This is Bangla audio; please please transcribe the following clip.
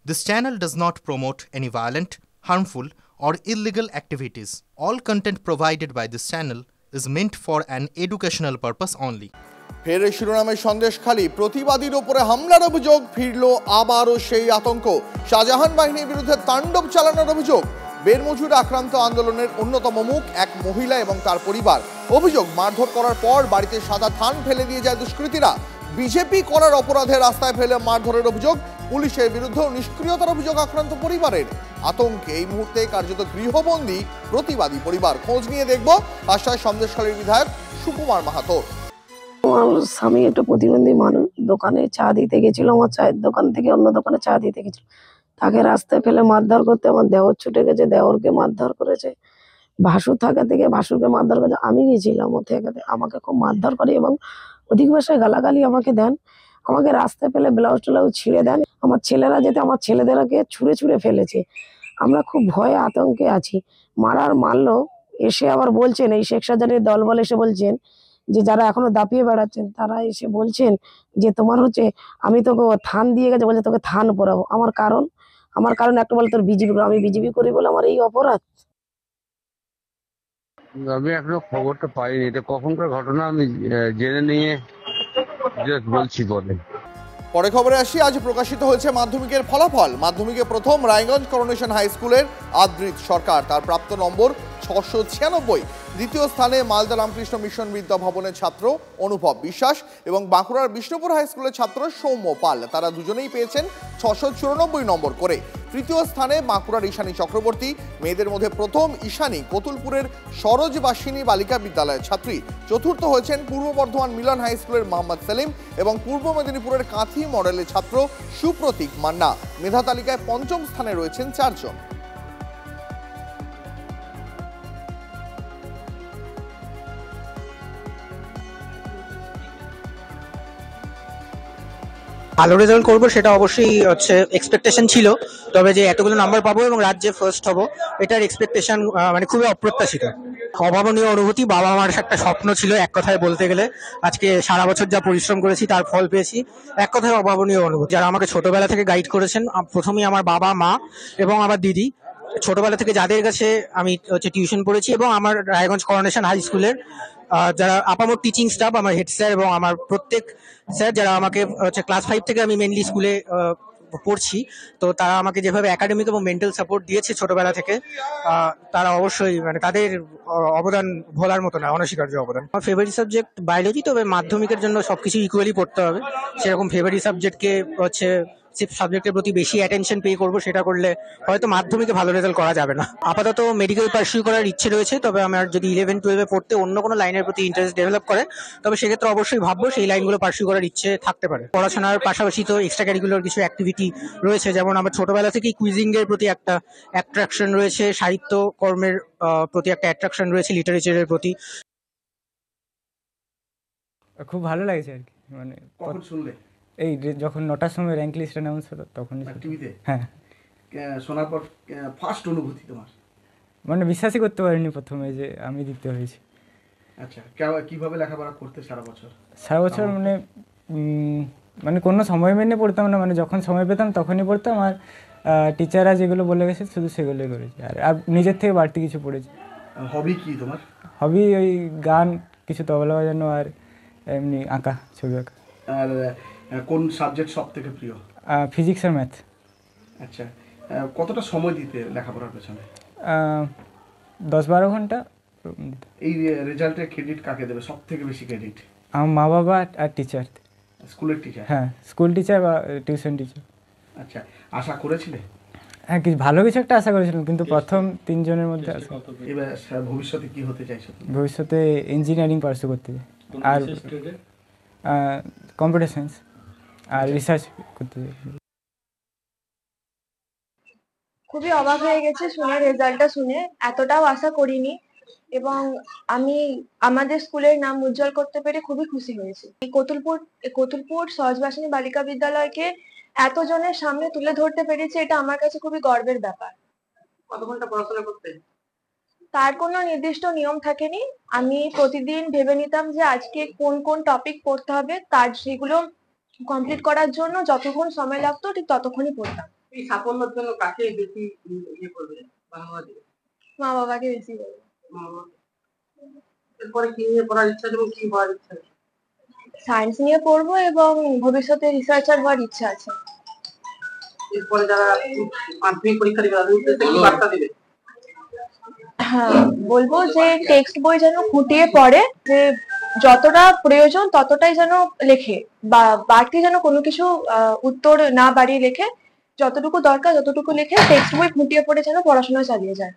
This channel does not promote any violent, harmful, or illegal activities. All content provided by this channel is meant for an educational purpose only. ফের শিরোনামে সন্দেশখালী প্রতিবাদীর ওপরে হামলার অভিযোগ ফিরল আবারও সেই আতঙ্ক। শাহজাহান বাহিনীর বিরুদ্ধে তাণ্ডব চালানোর অভিযোগ। বেরমজুর আক্রান্ত আন্দোলনের অন্যতম মুখ এক মহিলা এবং তার পরিবার। অভিযোগ মারধর করার পর বাড়িতে সাদা থান ফেলে দিয়ে যায় দুষ্কৃতীরা। বিজেপি করার অপরাধে রাস্তায় ফেলে মারধরের অভিযোগ। পুলিশের বিরুদ্ধে নিষ্ক্রিয়তার অভিযোগ আক্রান্ত পরিবারের। আতঙ্কে এই মুহূর্তে কার্যত গৃহবন্দী প্রতিবাদী পরিবার। খোঁজ নিয়ে দেখব আশ্বাস সন্দেশখালীর বিধায়ক সুকুমার মাহাতো। আমার স্বামী একটা প্রতিবন্ধী মানুষ, দোকানে চা দিতে গেছিল, আমার চায়ের দোকান থেকে অন্য দোকানে চা দিতে গেছিল, তাকে রাস্তায় ফেলে মারধর করতে আমার দেওর ছুটে গেছে, দেওরকে মারধর করেছে, ভাসুর থাকা থেকে ভাসুরকে মারধর করেছে। আমি গেছিলাম ও থেকে, আমাকে খুব মারধর করে এবং অধিক ভাষায় গালাগালি আমাকে দেন, আমাকে রাস্তায় ফেলে ব্লাউজ ট্লাউজ ছিঁড়ে দেন। আমার ছেলেরা যেতে আমার ছেলেদেরকে ছুঁড়ে ছুঁড়ে ফেলেছে। আমরা খুব ভয়ে আতঙ্কে আছি। মারলো এসে আবার বলছেন, এই শেখ শাহজাহানের দল বলে এসে বলছেন যে যারা এখনো দাপিয়ে বেড়াচ্ছেন তারা এসে বলছেন যে তোমার হচ্ছে আমি তোকে থান দিয়ে গেছে, বলছে তোকে থান পরাবো। আমার কারণ একটা বলে তোর বিজেপি, আমি বিজেপি করি বলে আমার এই অপরাধ। আমি এখনো খবরটা পাইনি, এটা কখনকার ঘটনা আমি জেনে নিয়ে বলছি বলে। পরে খবরে আসি, আজ প্রকাশিত হয়েছে মাধ্যমিকের ফলাফল। মাধ্যমিকে প্রথম রায়গঞ্জ করোনেশন হাই স্কুলের আদ্রিত সরকার, তার প্রাপ্ত নম্বর 696। দ্বিতীয় স্থানে মালদা রামকৃষ্ণ মিশন বিদ্যা ভবনের ছাত্র অনুভব বিশ্বাস এবং বাঁকুড়ার বিষ্ণুপুর হাই স্কুলের ছাত্র সৌম্য পাল, তারা দুজনেই পেয়েছেন 694 নম্বর করে। তৃতীয় স্থানে বাঁকুড়ার ঈশানী চক্রবর্তী। মেয়েদের মধ্যে প্রথম ঈশানী কোতুলপুরের সরোজবাসিনী বালিকা বিদ্যালয়ের ছাত্রী। চতুর্থ হয়েছেন পূর্ব বর্ধমান মিলন হাই স্কুলের মোহাম্মদ সেলিম এবং পূর্ব মেদিনীপুরের কাঁথি মডেলের ছাত্র সুপ্রতীক মান্না। মেধা তালিকায় পঞ্চম স্থানে রয়েছেন 4 জন। ভালো রেজাল্ট করবো সেটা অবশ্যই হচ্ছে এক্সপেকটেশন ছিল, তবে যে এতগুলো নাম্বার পাবো এবং রাজ্যে ফার্স্ট হব এটার এক্সপেকটেশন মানে খুবই অপ্রত্যাশিত। অভাবনীয় অনুভূতি, বাবা মার একটা স্বপ্ন ছিল এক কথায় বলতে গেলে। আজকে সারা বছর যা পরিশ্রম করেছি তার ফল পেয়েছি, এক কথায় অভাবনীয় অনুভূতি। যারা আমাকে ছোটবেলা থেকে গাইড করেছেন, প্রথমেই আমার বাবা মা এবং আমার দিদি, ছোটবেলা থেকে যাদের কাছে আমি হচ্ছে টিউশন পড়েছি, এবং আমার রায়গঞ্জ করোনেশন হাই স্কুলের যারা আপামর টিচিং স্টাফ, আমার হেড স্যার এবং আমার প্রত্যেক স্যার যারা আমাকে হচ্ছে ক্লাস 5 থেকে আমি মেনলি স্কুলে পড়ছি, তো তারা আমাকে যেভাবে একাডেমিক এবং মেন্টাল সাপোর্ট দিয়েছে ছোটবেলা থেকে, তারা অবশ্যই মানে তাদের অবদান ভোলার মতো না, অনস্বীকার্য অবদান। আমার ফেভারিট সাবজেক্ট বায়োলজি, তবে মাধ্যমিকের জন্য সবকিছু ইকুয়ালি পড়তে হবে। সেরকম ফেভারিট সাবজেক্টকে হচ্ছে সাবজেক্টের প্রতি বেশি অ্যাটেনশন পে করবো, সেটা করলে হয়তো মাধ্যমিকে ভালো রেজাল্ট করা যাবে না। আপাতত মেডিকেল পার্সিউ করার ইচ্ছে রয়েছে, তবে আমার যদি 11-12 পড়তে অন্য কোনো লাইনের প্রতি ইন্টারেস্ট ডেভেলপ করে, তবে সেক্ষেত্রে অবশ্যই ভাববো সেই লাইনগুলো পার্সিউ করার ইচ্ছে থাকতে পারে। পড়াশোনার পাশাপাশি তো এক্সট্রা ক্যারিকুলার কিছু অ্যাক্টিভিটি রয়েছে, যেমন আমার ছোটবেলা থেকেই কুইজিং এর প্রতি একটা অ্যাট্রাকশন রয়েছে, সাহিত্য কর্মের প্রতি একটা অ্যাট্রাকশন রয়েছে, লিটারেচারের প্রতি। খুব ভালো লাগছে আর কি। মানে কখন শুনলে? এই যখন 9টার সময় র্যাঙ্ক লিস্ট অ্যানাউন্স হলো তখনই টিভিতে। হ্যাঁ, শোনার পর ফার্স্ট অনুভূতি তোমার? মানে বিশ্বাসই করতে পারিনি প্রথমে যে আমি দিতে হয়েছি। আচ্ছা, কিভাবে লেখাপড়া করতে সারা বছর? মানে কোনো সময় মেনে পড়তাম না, মানে যখন সময় পেতাম তখনই পড়তাম, আর টিচাররা যেগুলো বলে গেছে শুধু সেগুলোই করেছি, আর নিজের থেকে বাড়তি কিছু পড়েছি। হবি কি তোমার? হবি ওই গান, কিছু তবলা বাজানো, আর এমনি আঁকা, ছবি আঁকা। আর কোন সাবজেক্ট সব থেকে প্রিয়? ফিজিক্স আর ম্যাথ। আচ্ছা, কতটা সময় দিতে লেখাপড়ার পেছনে? 10-12 ঘন্টা। এই রেজাল্টের ক্রেডিট কাকে দেবে সব থেকে বেশি ক্রেডিট? আমার মা বাবা আর টিচার। স্কুলের টিচার? হ্যাঁ, স্কুল টিচার বা টিউশন টিচার। আচ্ছা, আশা করেছিলে? হ্যাঁ, ভালো কিছু একটা আশা করেছিলাম, কিন্তু প্রথম 3 জনের মধ্যে আছে। এবার ভবিষ্যতে কি হতে চাইছো? ভবিষ্যতে ইঞ্জিনিয়ারিং পার্সু করতে চাই, আর কম্পিউটার সায়েন্স আর রিসার্চ করতে চাই। খুবই অবাক হয়ে গেছে শুনে, রেজাল্টটা শুনে এতটাও আশা করিনি, এবং আমি আমাদের স্কুলের নাম উজ্জ্বল করতে পেরে খুবই খুশি হয়েছি। এই কতুলপুর সরোজবাসিনী বালিকা বিদ্যালয়কে এতজনের সামনে তুলে ধরতে পেরেছি, এটা আমার কাছে খুবই গর্বের ব্যাপার। কত ঘন্টা পড়াশোনা করতে? তার কোনো নির্দিষ্ট নিয়ম থাকেনি। আমি প্রতিদিন ভেবে নিতাম যে আজকে কোন কোন টপিক পড়তে হবে, তার সেগুলো কমপ্লিট করার জন্য যতক্ষণ সময় লাগতো ঠিক ততক্ষণই পড়তাম, এই সাফল্যের জন্য কাকে বেশি ইয়ে করবে, বাহবা দিবে? মা বাবাকে বেশি বলবো। মা বাবা। এরপরে কি নিয়ে পড়ার ইচ্ছা আছে এবং কি হওয়ার ইচ্ছা আছে? সায়েন্স নিয়ে পড়বো এবং ভবিষ্যতে রিসার্চার হওয়ার ইচ্ছা আছে। এরপরে যারা মাধ্যমিক পরীক্ষা দিবে তাদের উদ্দেশ্যে কি বার্তা দিবে? হ্যাঁ, বলবো যে টেক্সট বই যেন খুঁটিয়ে পড়ে, যে যতটা প্রয়োজন ততটাই যেন লেখে, বা বাড়তি যেন কোনো কিছু উত্তর না বাড়িয়ে লেখে, যতটুকু দরকার ততটুকু লেখে, টেক্সট বই খুঁটিয়ে পড়ে যেন পড়াশোনা চালিয়ে যায়।